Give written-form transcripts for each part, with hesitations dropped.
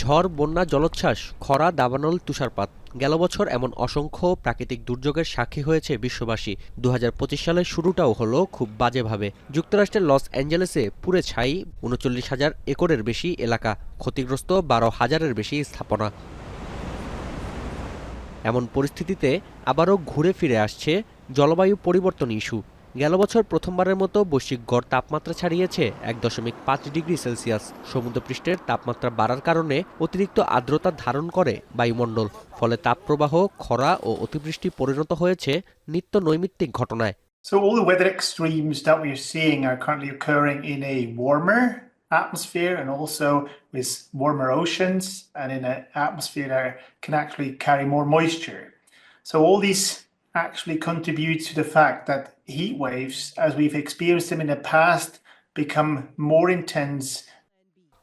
ঝড়, বন্যা, জলোচ্ছ্বাস, খরা, দাবানল, তুষারপাত। গেল বছর এমন অসংখ্য প্রাকৃতিক দুর্যোগের সাক্ষী হয়েছে বিশ্ববাসী। ২০২৫ সালের শুরুটাও হলো খুব বাজেভাবে। যুক্তরাষ্ট্রের লস অ্যাঞ্জেলেসে পুড়ে ছাই ৩৯,০০০ একরের বেশি এলাকা, ক্ষতিগ্রস্ত ১২,০০০-এর বেশি স্থাপনা। এমন পরিস্থিতিতে আবারও ঘুরে ফিরে আসছে জলবায়ু পরিবর্তন ইস্যু। গেল বছর প্রথমবারের মতো বৈশ্বিক গড় তাপমাত্রা ছাড়িয়েছে ১.৫ ডিগ্রি সেলসিয়াস। সমুদ্রপৃষ্ঠের তাপমাত্রা বাড়ার কারণে অতিরিক্ত আর্দ্রতা ধারণ করে বায়ুমণ্ডল। ফলে তাপপ্রবাহ, খরা ও অতিবৃষ্টি পরিণত হয়েছে নিত্য নৈমিত্তিক ঘটনায়। So all the weather extremes that we are seeing are currently occurring in a warmer atmosphere and also with warmer oceans and in an atmosphere that can actually carry more moisture. So all these actually contribute to the fact that heat waves, as we've experienced them in the past, become more intense.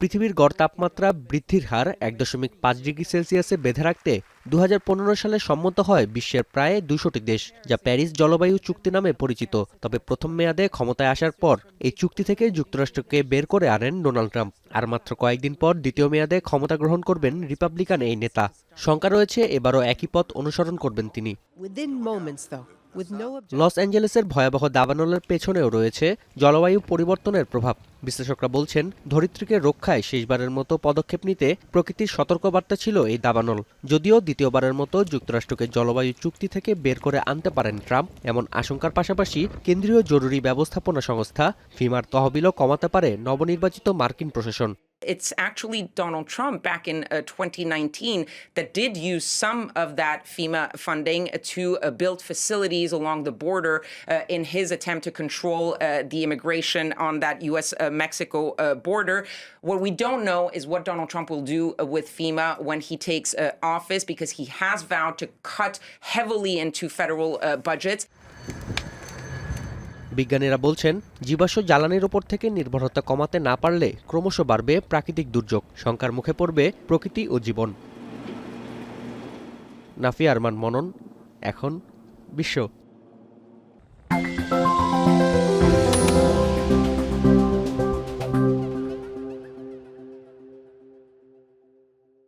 পৃথিবীর গড় তাপমাত্রা বৃদ্ধির হার ১.৫ degree সেলসিয়াসে বেঁধে রাখতে ২০১৫ সালে সম্মত হয় বিশ্বের প্রায় ২০০টি দেশ, যা প্যারিস জলবায়ু চুক্তি নামে পরিচিত। তবে প্রথম মেয়াদে ক্ষমতায় আসার পর এই চুক্তি থেকে যুক্তরাষ্ট্রকে বের করে আনেন ডোনাল্ড ট্রাম্প। আর মাত্র কয়েকদিন পর দ্বিতীয় মেয়াদে ক্ষমতা গ্রহণ করবেন রিপাবলিকান এই নেতা। শঙ্কা রয়েছে এবারও একই পথ অনুসরণ করবেন তিনি। লস অ্যাঞ্জেলেসের ভয়াবহ দাবানলের পেছনেও রয়েছে জলবায়ু পরিবর্তনের প্রভাব। বিশ্লেষকরা বলছেন, ধরিত্রীকে রক্ষায় শেষবারের মতো পদক্ষেপ নিতে প্রকৃতির সতর্কবার্তা ছিল এই দাবানল। যদিও দ্বিতীয়বারের মতো যুক্তরাষ্ট্রকে জলবায়ু চুক্তি থেকে বের করে আনতে পারেন ট্রাম্প, এমন আশঙ্কার পাশাপাশি কেন্দ্রীয় জরুরি ব্যবস্থাপনা সংস্থা ফিমার তহবিলও কমাতে পারে নবনির্বাচিত মার্কিন প্রশাসন। It's actually Donald Trump back in 2019 that did use some of that FEMA funding to build facilities along the border in his attempt to control the immigration on that U.S.-Mexico border. What we don't know is what Donald Trump will do with FEMA when he takes office, because he has vowed to cut heavily into federal budgets. বিজ্ঞানীরা বলছেন, জীবাশ্ম জ্বালানির ওপর থেকে নির্ভরতা কমাতে না পারলে ক্রমশ বাড়বে প্রাকৃতিক দুর্যোগ, শঙ্কার মুখে পড়বে প্রকৃতি ও জীবন। নাফিয়া আরমান মনন, এখন বিশ্ব।